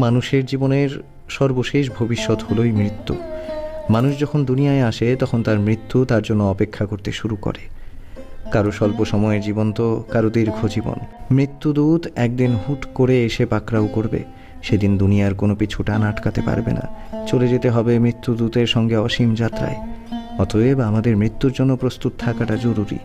মানুষের জীবনের সর্বশেষ ভবিষ্যৎ হলোই মৃত্যু। মানুষ যখন দুনিয়ায় আসে তখন তার মৃত্যু তার জন্য অপেক্ষা করতে শুরু করে। কারো স্বল্প সময়ের জীবন তো কারো দীর্ঘ জীবন। মৃত্যুদূত একদিন হুট করে এসে পাকড়াও করবে। সেদিন দুনিয়ার কোনো পিছু টান আটকাতে পারবে না। চলে যেতে হবে মৃত্যুদূতের সঙ্গে অসীম যাত্রায়। অতএব আমাদের মৃত্যুর জন্য প্রস্তুত থাকাটা জরুরি।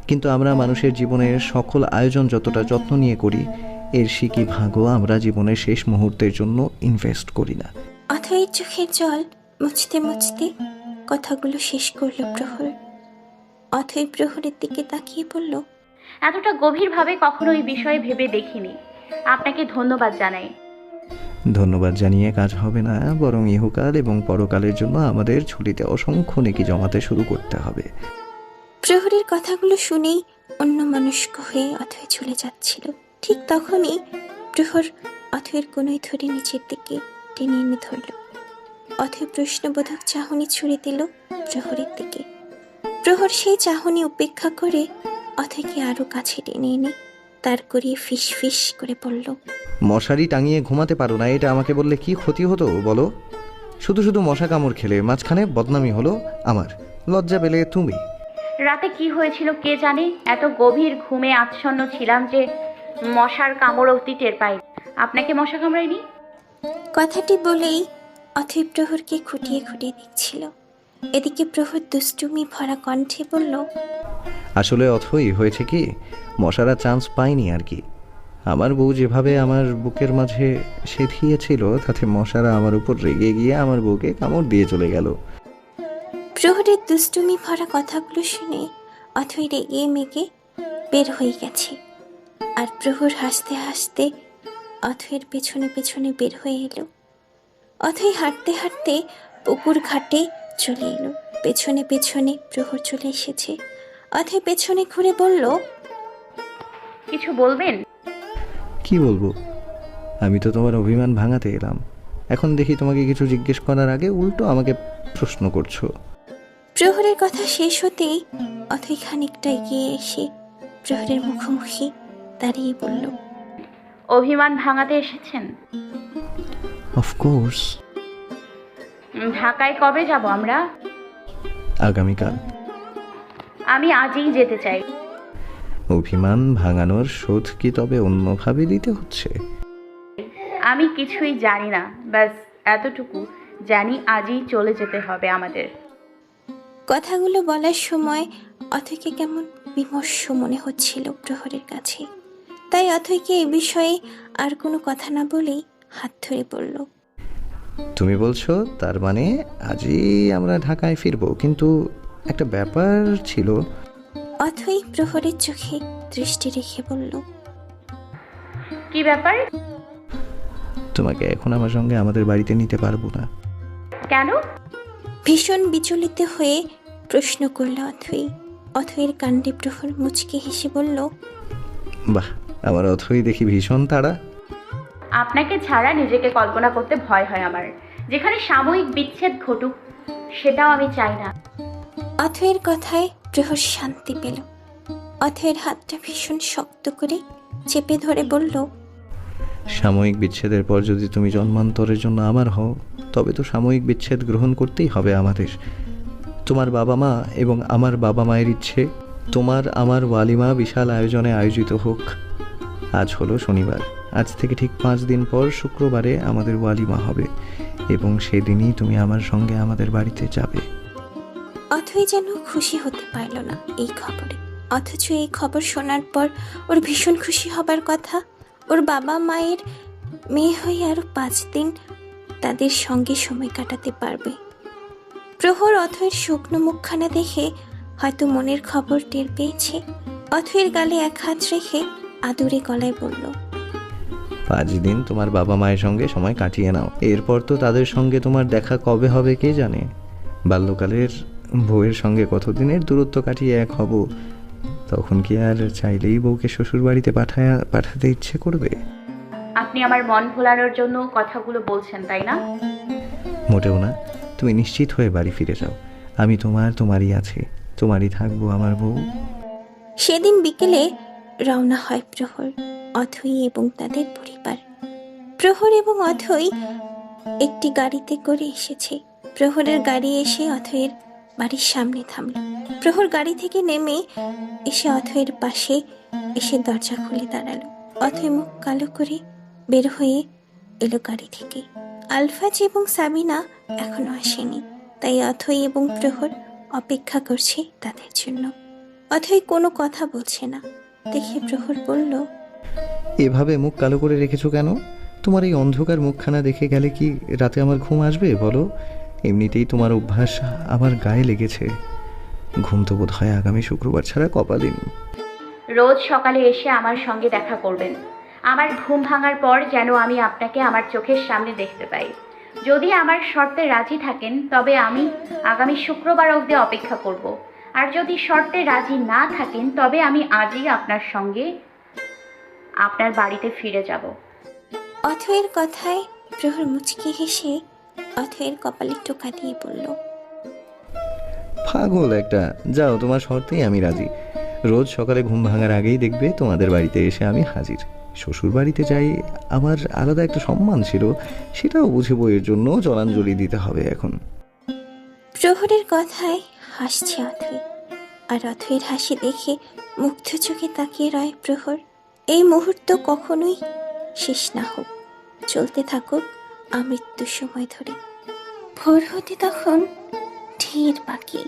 কিন্তু আমরা মানুষের জীবনের সকল আয়োজন যতটা যত্ন নিয়ে করি, এর সিকি ভাগও আমরা জীবনের শেষ মুহূর্তের জন্য ইনভেস্ট করি না। অথয়ের চোখের জল মুছতে মুছতে কথাগুলো শেষ করল প্রহর। অথয় প্রহরের দিকে তাকিয়ে বলল, এতটা গভীরভাবে কখনো এই বিষয়ে ভেবে দেখিনি। আপনাকে ধন্যবাদ জানাই। ধন্যবাদ জানিয়ে কাজ হবে না, বরং ইহকাল এবং পরকালের জন্য আমাদের ঝুলিতে অসংখ্য নেকি জমাতে শুরু করতে হবে। প্রহরের কথাগুলো শুনেই অন্যমনস্ক হয়ে অথয় চলে যাচ্ছিল। ঠিক তখনই প্রহর অথয়ের কোনোই ধরে নিচের দিকে টেনে এনে ধরল। অথয় প্রশ্নবোধক চাহনি ছুড়ে দিল প্রহরের দিকে। প্রহর সেই চাহনি উপেক্ষা করে অথয়কে আরো কাছে টেনে এনে তার করিয়ে ফিস ফিস করে পড়ল, মশারি টাঙিয়ে ঘুমাতে পারো না, এটা আমাকে বললে কি ক্ষতি হতো বলো? শুধু শুধু মশা কামড় খেলে মাঝখানে বদনামি হলো আমার, লজ্জা পেলে তুমি। রাতে কি হয়েছিল কে জানে, এত গভীর ঘুমে আচ্ছন্ন ছিলাম যে মশার কামড় অবধি টের পাই। আপনাকে মশা কামড়ায়নি? কথাটি বলেই অথয় প্রহরকে খুঁটিয়ে খুঁটিয়ে দেখছিল। এদিকে প্রহর দুষ্টুমি ভরা কণ্ঠে বলল, আসলে অথই হয়েছে কি, মশারা চান্স পায়নি আর কি। আমার বউ যেভাবে আমার বুকের মাঝে সেধিয়েছিল, তাতে মশারা আমার উপর রেগে গিয়ে আমার বউকে কামড় দিয়ে চলে গেল। প্রহরের দুষ্টুমি ভরা কথাগুলো শুনে অথই রেগে মেগে বের হয়ে গেছে। আর প্রহর হাসতে হাসতে অথয়ের পেছনে পেছনে বের হয়ে এলো। অথই হাঁটতে হাঁটতে পুকুর ঘাটে চলে এলো। পেছনে পেছনে প্রহর চলে এসেছে। অথই পেছনে ঘুরে বলল, কিছু বলবেন? কি বলবো? আমি তো তোমার অভিমান ভাঙাতে এলাম। এখন দেখি তোমাকে কিছু জিজ্ঞেস করার আগে উল্টো আমাকে প্রশ্ন করছো। প্রহরের কথা শেষ হতেই অথই খানিকটা এগিয়ে এসে প্রহরের মুখোমুখি দাঁড়িয়ে বলল, অভিমান ভাঙাতে এসেছেন? অফকোর্স। ঢাকায় কবে যাব আমরা? আগামীকাল। আমি আজই যেতে চাই। অভিমান ভাঙানোর শোধ কি তবে অন্যভাবে দিতে হচ্ছে? আমি কিছুই জানি না, ব্যাস এতটুকু জানি আজই চলে যেতে হবে আমাদের। কথাগুলো বলার সময় অথয়কে কেমন বিমর্ষ মনে হচ্ছিল প্রহরের কাছে। তাই অথয়কে এ বিষয়ে আর কোনো কথা না বলেই হাত ধরে বলল, তুমি বলছো তার মানে আজই আমরা ঢাকায় ফিরবো, কিন্তু একটা ব্যাপার ছিল। অথই প্রহরের চোখে দৃষ্টি রেখে বলল, কি ব্যাপার? তোমাকে এখন আমার সঙ্গে আমাদের বাড়িতে নিতে পারবো না। কেন? ভীষণ বিচলিত হয়ে প্রশ্ন করল অথই। অথয়ের কাণ্ডে প্রহর মুচকে হেসে বলল, বাহ, আমার অথই দেখি ভীষণ তাড়া। আপনাকে ছাড়া নিজেকে কল্পনা করতে ভয় হয় আমার। যেখানে সাময়িক বিচ্ছেদ ঘটুক সেটাও আমি চাই না। অথয়ের কথায় প্রহর শান্তি পেল। অথয়ের হাতটা ভীষণ শক্ত করে চেপে ধরে বলল, সাময়িক বিচ্ছেদের পর যদি তুমি জন্মান্তরের জন্য আমার হও, তবে তো সাময়িক বিচ্ছেদ গ্রহণ করতেই হবে আমাদের। তোমার বাবা মা এবং আমার বাবা মায়ের ইচ্ছে তোমার আমার ওয়ালিমা বিশাল আয়োজনে আয়োজিত হোক। আজ হলো শনিবার, আজ থেকে ঠিক 5 দিন পর শুক্রবারে আমাদের ওয়ালিমা হবে এবং সেদিনই তুমি আমার সঙ্গে আমাদের বাড়িতে যাবে। অথই যেন খুশি হতে পারল না এই খবরে। অথচ এই খবর শোনার পর ওর ভীষণ খুশি হবার কথা। ওর বাবা মায়ের মেয়ে হয়ে আরো 5 দিন তাদের সঙ্গে সময় কাটাতে পারবে। প্রহর অথয়ের শুকনো মুখখানা দেখে হয়তো মনের খবর টের পেয়েছে। অথয়ের গালে এক হাত রেখে আদুরে গলায় বলল, 5 দিন তোমার বাবা মায়ের সঙ্গে সময় কাটিয়ে নাও। এরপর তো তাদের সঙ্গে তোমার দেখা কবে হবে কে জানে। বাল্যকালের বউয়ের সঙ্গে কতদিনের দূরত্ব কাটিয়ে এক হব, তখন কি আর চাইলেই বউকে শ্বশুর বাড়িতে পাঠাতে ইচ্ছে করবে? আপনি আমার মন ভোলানোর জন্য কথাগুলো বলছেন, তাই না? মোটেও না। তুমি নিশ্চিত হয়ে বাড়ি ফিরে যাও। আমি তোমারই আছে, তোমারই থাকবো আমার বউ। সেদিন বিকেলে রওনা হয় প্রহর, অথই এবং তাদের পরিবার। প্রহর এবং অথই একটি গাড়িতে করে এসেছে। প্রহরের গাড়ি এসে অথয়ের বাড়ির সামনে থামল। প্রহর গাড়ি থেকে নেমে এসে অথয়ের পাশে এসে দরজা খুলে দাঁড়ালো। অথয় মুখ কালো করে বের হয়ে এলো গাড়ি থেকে। আলফাজ এবং সাবিনা এখনো আসেনি, তাই অথই এবং প্রহর অপেক্ষা করছে তাদের জন্য। অথই কোনো কথা বলছে না দেখে প্রহর বলল, এভাবে মুখ কালো করে রেখেছো কেন? তোমার এই অন্ধকার মুখখানা দেখে গেলে কি রাতে আমার ঘুম আসবে বলো? এমনিতেই তোমার অভ্যাস আমার গায়ে লেগেছে। ঘুম তো বোধ হয় আগামী শুক্রবার ছাড়া কপালে নেই। রোজ সকালে এসে আমার সঙ্গে দেখা করবেন। আমার ঘুম ভাঙার পর যেন আমি আপনাকে আমার চোখের সামনে দেখতে পাই। যদি আমার শর্তে রাজি থাকেন তবে আমি আগামী শুক্রবার অবধি অপেক্ষা করব। আর যদি শর্তে রাজি না থাকেন তবে আমি আজই আপনার সঙ্গে আপনার বাড়িতে ফিরে যাব। অথয়ের কথায় প্রহর মুচকি হেসে অথয়ের কপালে টোকা দিয়ে বলল, পাগল একটা। যাও, তোমার শর্তেই আমি রাজি। রোজ সকালে ঘুম ভাঙার আগেই দেখবে তোমাদের বাড়িতে এসে আমি হাজির। শ্বশুর বাড়িতে যাই, আমার আলাদা একটা সম্মান ছিল, সেটাও বুঝে বইয়ের জন্য জলাঞ্জলি দিতে হবে এখন। প্রহরের কথায় হাসছে অথই, আর অথয়ের হাসি দেখে মুগ্ধ চোখে তাকিয়ে রয় প্রহর। এই মুহূর্ত কখনোই শেষ না হোক, চলতে থাকুক আমৃত্যু সময় ধরে। ভোর হতে তখন ঢের বাকি।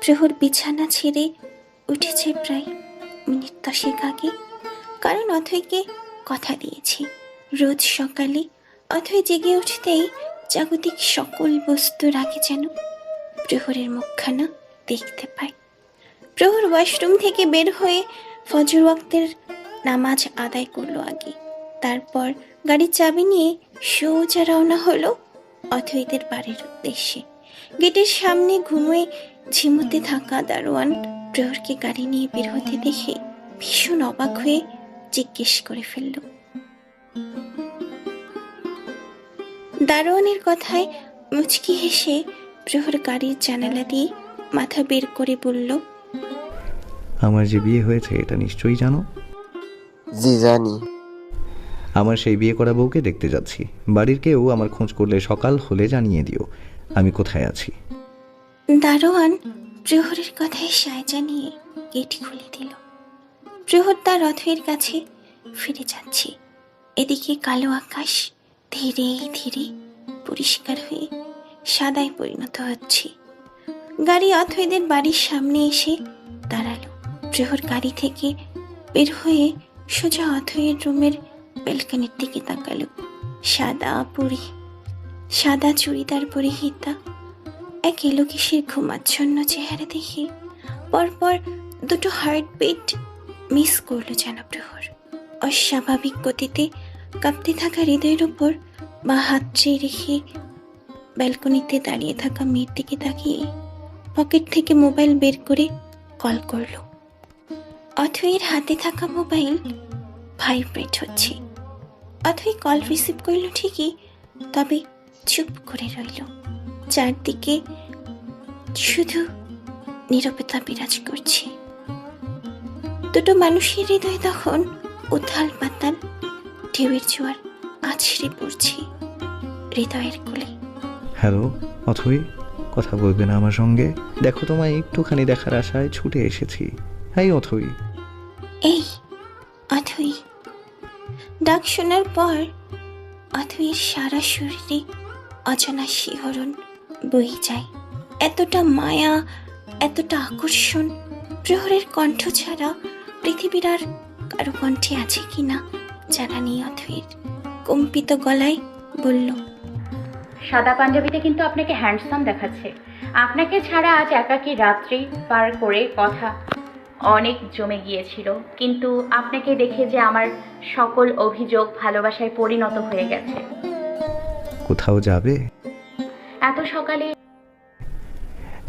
প্রহর বিছানা ছেড়ে উঠেছে প্রায় মিনিট 10 আগে, কারণ অথয়কে কথা দিয়েছে রোজ সকালে অথয় জেগে উঠতেই জাগতিক সকল বস্তুর আগে যেন প্রহরের মুখখানা দেখতে পায়। প্রহর ওয়াশরুম থেকে বের হয়ে ফজর ওয়াক্তের নামাজ আদায় করলো আগে, তারপর গাড়ির চাবি নিয়ে সোজা রওনা হলো অথয়দের বাড়ির উদ্দেশ্যে। গেটের সামনে ঘুমিয়ে ঝিমুতে থাকা দারোয়ান প্রহরকে গাড়ি নিয়ে বের হতে দেখে ভীষণ অবাক হয়ে জিজ্ঞেস করে ফেলল। দারোয়ানের কথায় মুচকি হেসে প্রহর গাড়ির জানালা দিয়ে মাথা বের করে বলল, আমার যে বিয়ে হয়েছে এটা নিশ্চয়ই জানো। জি জানি। আমার সেই বিয়ে করা বউকে দেখতে যাচ্ছি। বাড়ির কেউ আমার খোঁজ করলে সকাল হলে জানিয়ে দিও আমি কোথায় আছি। দারোয়ান প্রহরের কথায় সায় জানিয়ে গেট খুলে দিল। প্রহর তার রথের কাছে ফিরে যাচ্ছে। এদিকে কালো আকাশ ধীরে ধীরে পরিষ্কার হয়ে সাদায় পরিণত হচ্ছে। গাড়ি অথয়দের বাড়ির সামনে এসে দাঁড়ালো। প্রহর গাড়ি থেকে বের হয়ে সোজা অথয়ের রুমের ব্যালকনির দিকে তাকালো। সাদা চুড়িদার পরিহিতা এক এলোকেশের ঘুমাচ্ছন্ন চেহারা দেখে পরপর দুটো হার্টবিট মিস করলো যেন প্রহর। অস্বাভাবিক গতিতে কাঁপতে থাকা হৃদয়ের উপর বা হাত চেয়ে রেখে ব্যালকনিতে দাঁড়িয়ে থাকা মেয়ের দিকে তাকিয়ে পকেট থেকে মোবাইল বের করে কল করলো। অথয়ের হাতে থাকা মোবাইল ভাইব্রেট হচ্ছে। অথয় কল রিসিভ করলো ঠিকই, তবে চুপ করে রইল। চারদিকে শুধু নীরবতা বিরাজ করছে। দুটো মানুষের হৃদয় তখন উথাল পাতাল ঢেউয়ের জোয়ার আছড়ে পড়ছে হৃদয়ের কোলে। হ্যালো অথই, কথা বলবে না আমার সঙ্গে? দেখো, তোমায় একটুখানি দেখার আশায় ছুটে এসেছি। হ্যাঁ অথই। এই অথই। ডাক শোনার পর অথইয়ের সারা শরীরে অজানা শিহরণ বয়ে যায়। এতটা মায়া, এতটা আকর্ষণ প্রহরের কণ্ঠ ছাড়া পৃথিবীর আর কারো কণ্ঠে আছে কিনা জানা নেই অথইয়ের। কম্পিত গলায় বলল, সাদা পাঞ্জাবিতে কিন্তু আপনাকে হ্যান্ডসাম দেখাচ্ছে। আপনাকে ছাড়া আজ একাকী রাত্রি পার করে কথা অনেক জমে গিয়েছিল, কিন্তু আপনাকে দেখে যে আমার সকল অভিযোগ ভালোবাসায় পরিণত হয়ে গেছে। কোথাও যাবে? এত সকালে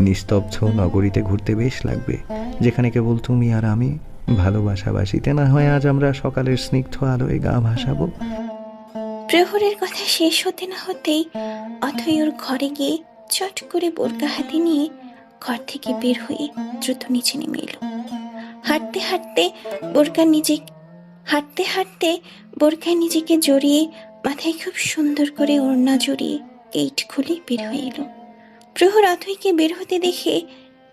নিস্তব্ধ নগরীতে ঘুরতে বেশ লাগবে, যেখানে কেবল তুমি আর আমি। ভালোবাসাবাসিতে না হয় আজ আমরা সকালের স্নিগ্ধ আলোয় গা ভাসাবো। প্রহরের কথা শেষ হতে না হতেই অথই ওর ঘরে গিয়ে চট করে বোরকা হাতে নিয়ে ঘর থেকে বের হয়ে দ্রুত নিচে নেমে এলো। হাঁটতে হাঁটতে বোরকায় নিজেকে জড়িয়ে মাথায় খুব সুন্দর করে ওড়না জড়িয়ে গেট খুলে বের হয়ে এলো। প্রহর অথইকে বের হতে দেখে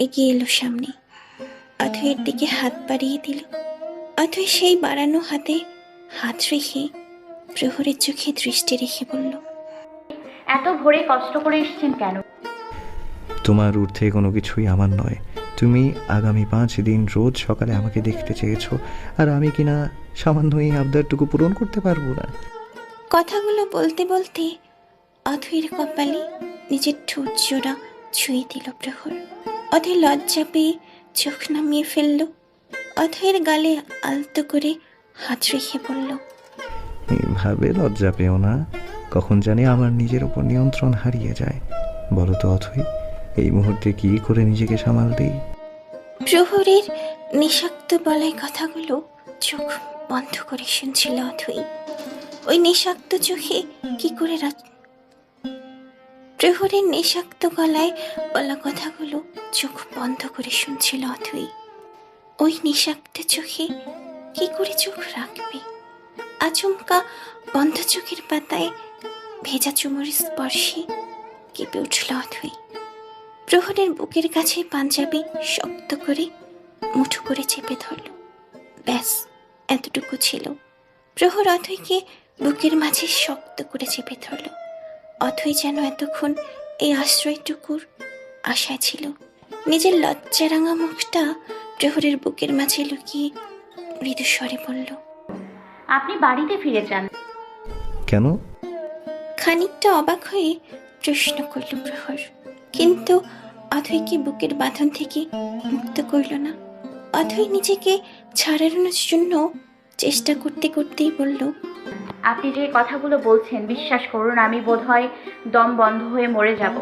এগিয়ে এলো সামনে, অথইয়ের দিকে হাত বাড়িয়ে দিল। অথই সেই বাড়ানো হাতে হাত রেখে প্রহরের চোখে দৃষ্টি রেখে বলল, এত ভোরে কষ্ট করে এসেছেন কেন? তোমার ঊর্ধ্বে কোনো কিছুই আমার নয়। তুমি আগামী 5 দিন রোজ সকালে আমাকে দেখতে চেয়েছো, আর আমি কিনা সামান্য এই আবদারটুকু পূরণ করতে পারবো না। কথাগুলো বলতে বলতে অথইয়ের কপালে নিজের ঠোঁট জোড়া ছুঁয়ে দিল প্রহর। অথই লজ্জা পেয়ে চোখ নামিয়ে ফেলল। অথইয়ের গালে আলতো করে হাত রেখে বলল, এভাবে লজ্জা পেও না, কখন জানি আমার নিজের উপর নিয়ন্ত্রণ হারিয়ে যায়। বলো তো অথই, এই মুহূর্তে কি করে নিজেকে সামাল দিই? প্রহরের নিঃশব্দ বলায় কথাগুলো চোখ বন্ধ করে শুনছিল অথই। ওই নিঃশব্দ চোখে কি করে প্রহরের নিঃশব্দ গলায় বলা কথাগুলো চোখ বন্ধ করে শুনছিল অথই। ওই নিঃশব্দ চোখে কি করে চোখ রাখবে? আচমকা বন্ধ চোখের পাতায় ভেজা চুমুর স্পর্শে কেঁপে উঠল অথই। প্রহরের বুকের কাছে পাঞ্জাবি শক্ত করে মুঠো করে চেপে ধরল। ব্যাস, এতটুকু ছিল। প্রহর অথইকে বুকের মাঝে শক্ত করে চেপে ধরল। অথই যেন এতক্ষণ এই আশ্রয়টুকুর আশায় ছিল। নিজের লজ্জারাঙা মুখটা প্রহরের বুকের মাঝে লুকিয়ে মৃদু স্বরে বলল, আপনি বাড়িতে ফিরে যান। কেন? খানিকটা অবাক হয়ে প্রশ্ন করল প্রহর, কিন্তু অথইকে বুকের বাঁধন থেকে মুক্ত করল না। অথই নিজেকে ছাড়ানোর জন্য চেষ্টা করতে করতেই বলল, আপনি যে কথাগুলো বলছেন বিশ্বাস করুন, আমি বোধহয় দম বন্ধ হয়ে মরে যাব।